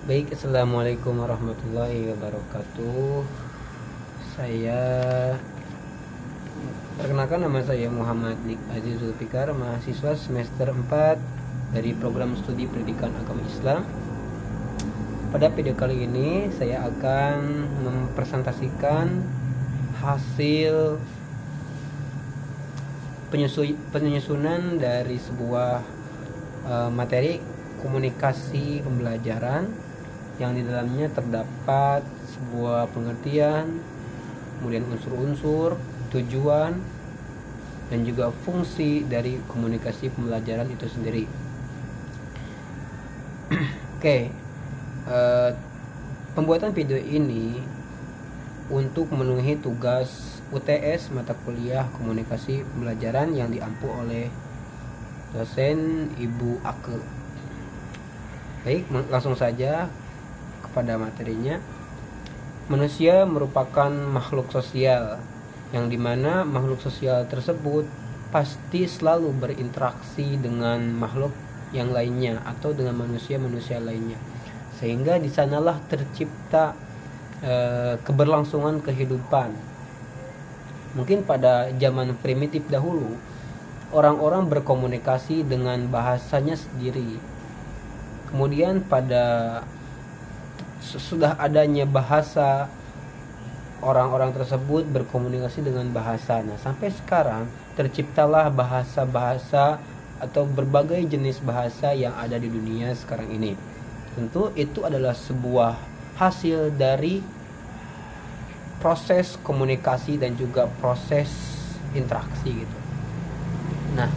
Baik, assalamualaikum warahmatullahi wabarakatuh. Saya perkenalkan, nama saya Muhammad Nik Aziz Zulfikar, mahasiswa semester 4 dari program studi pendidikan agama Islam. Pada video kali ini saya akan mempresentasikan hasil penyusunan dari sebuah materi komunikasi pembelajaran yang di dalamnya terdapat sebuah pengertian, kemudian unsur-unsur, tujuan, dan juga fungsi dari komunikasi pembelajaran itu sendiri. Oke, pembuatan video ini untuk memenuhi tugas UTS mata kuliah komunikasi pembelajaran yang diampu oleh dosen Ibu Ake. Baik, langsung saja pada materinya. Manusia merupakan makhluk sosial, yang dimana makhluk sosial tersebut pasti selalu berinteraksi dengan makhluk yang lainnya atau dengan manusia-manusia lainnya, sehingga di sanalah tercipta keberlangsungan kehidupan. Mungkin pada zaman primitif dahulu, orang-orang berkomunikasi dengan bahasanya sendiri. Kemudian pada sudah adanya bahasa, orang-orang tersebut berkomunikasi dengan bahasa. Nah, sampai sekarang terciptalah bahasa-bahasa atau berbagai jenis bahasa yang ada di dunia sekarang ini. Tentu itu adalah sebuah hasil dari proses komunikasi dan juga proses interaksi gitu. Nah,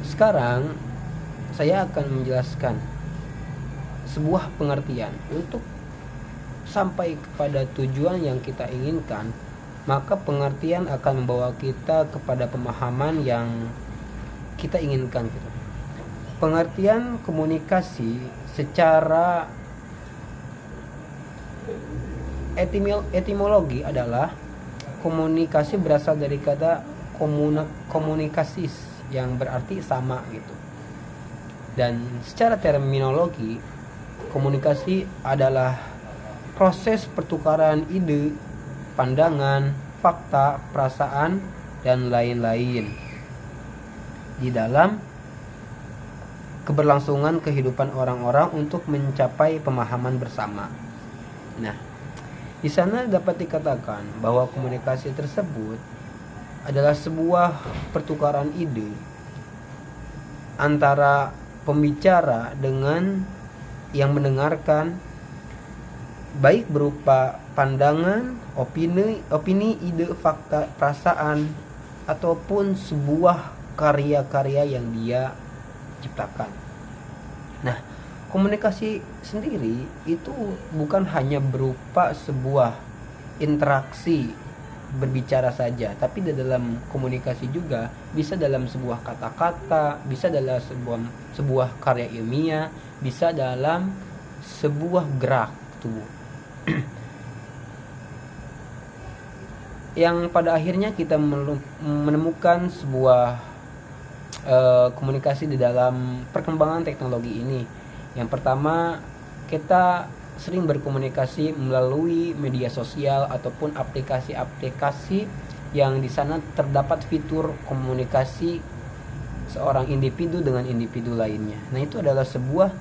sekarang saya akan menjelaskan sebuah pengertian untuk sampai kepada tujuan yang kita inginkan. Maka pengertian akan membawa kita kepada pemahaman yang kita inginkan gitu. Pengertian komunikasi secara etimologi adalah komunikasi berasal dari kata komunikasis yang berarti sama gitu. Dan secara terminologi, komunikasi adalah proses pertukaran ide, pandangan, fakta, perasaan, dan lain-lain di dalam keberlangsungan kehidupan orang-orang untuk mencapai pemahaman bersama. Nah, di sana dapat dikatakan bahwa komunikasi tersebut adalah sebuah pertukaran ide antara pembicara dengan yang mendengarkan, baik berupa pandangan, opini, ide, fakta, perasaan, ataupun sebuah karya-karya yang dia ciptakan. Nah, komunikasi sendiri itu bukan hanya berupa sebuah interaksi berbicara saja, tapi di dalam komunikasi juga bisa dalam sebuah kata-kata, bisa dalam sebuah karya ilmiah, bisa dalam sebuah gerak tubuh. Yang pada akhirnya kita menemukan sebuah komunikasi di dalam perkembangan teknologi ini. Yang pertama, kita sering berkomunikasi melalui media sosial ataupun aplikasi-aplikasi yang di sana terdapat fitur komunikasi seorang individu dengan individu lainnya. Nah, itu adalah sebuah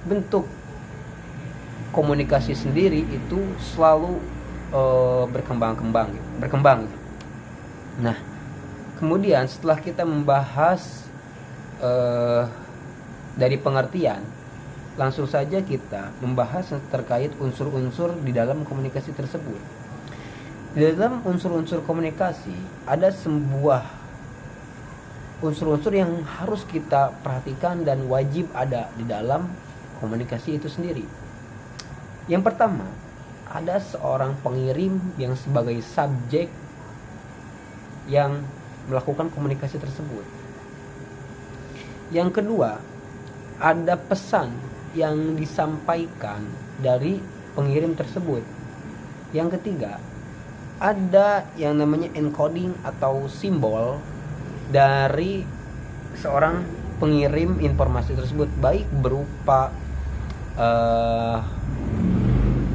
bentuk komunikasi sendiri, itu selalu berkembang. Nah, kemudian setelah kita membahas dari pengertian, langsung saja kita membahas terkait unsur-unsur di dalam komunikasi tersebut. Di dalam unsur-unsur komunikasi ada sebuah unsur-unsur yang harus kita perhatikan dan wajib ada di dalam komunikasi itu sendiri. Yang pertama, ada seorang pengirim yang sebagai subjek yang melakukan komunikasi tersebut. Yang kedua, ada pesan yang disampaikan dari pengirim tersebut. Yang ketiga, ada yang namanya encoding atau simbol dari seorang pengirim informasi tersebut, baik berupa eh,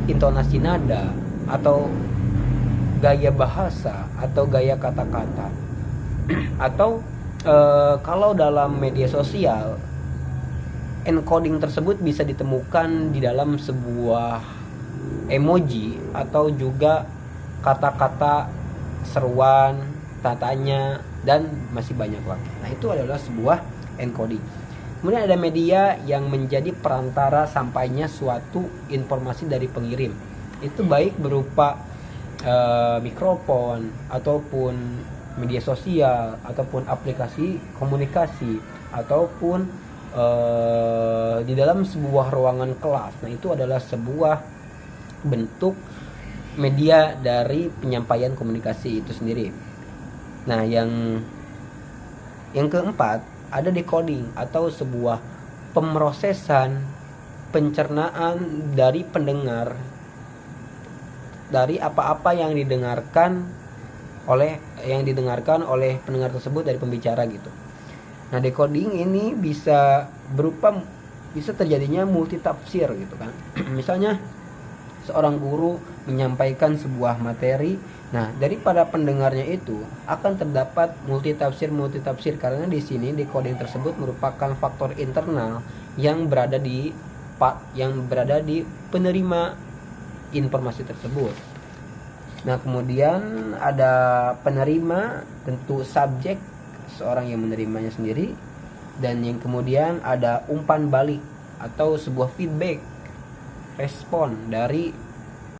intonasi nada atau gaya bahasa atau gaya kata-kata atau kalau dalam media sosial encoding tersebut bisa ditemukan di dalam sebuah emoji atau juga kata-kata seruan, tanya, dan masih banyak lagi. Nah, itu adalah sebuah encoding. Kemudian ada media yang menjadi perantara sampainya suatu informasi dari pengirim. Itu baik berupa mikrofon ataupun media sosial ataupun aplikasi komunikasi ataupun di dalam sebuah ruangan kelas. Nah, itu adalah sebuah bentuk media dari penyampaian komunikasi itu sendiri. Nah, yang keempat ada decoding atau sebuah pemrosesan pencernaan dari pendengar dari apa-apa yang didengarkan oleh pendengar tersebut dari pembicara gitu. Nah, decoding ini bisa terjadinya multitafsir gitu kan. Misalnya seorang guru menyampaikan sebuah materi, nah daripada pendengarnya itu akan terdapat multitafsir karena di sini decoding tersebut merupakan faktor internal yang berada di penerima informasi tersebut. Nah, kemudian ada penerima, tentu subjek seorang yang menerimanya sendiri, dan yang kemudian ada umpan balik atau sebuah feedback respon dari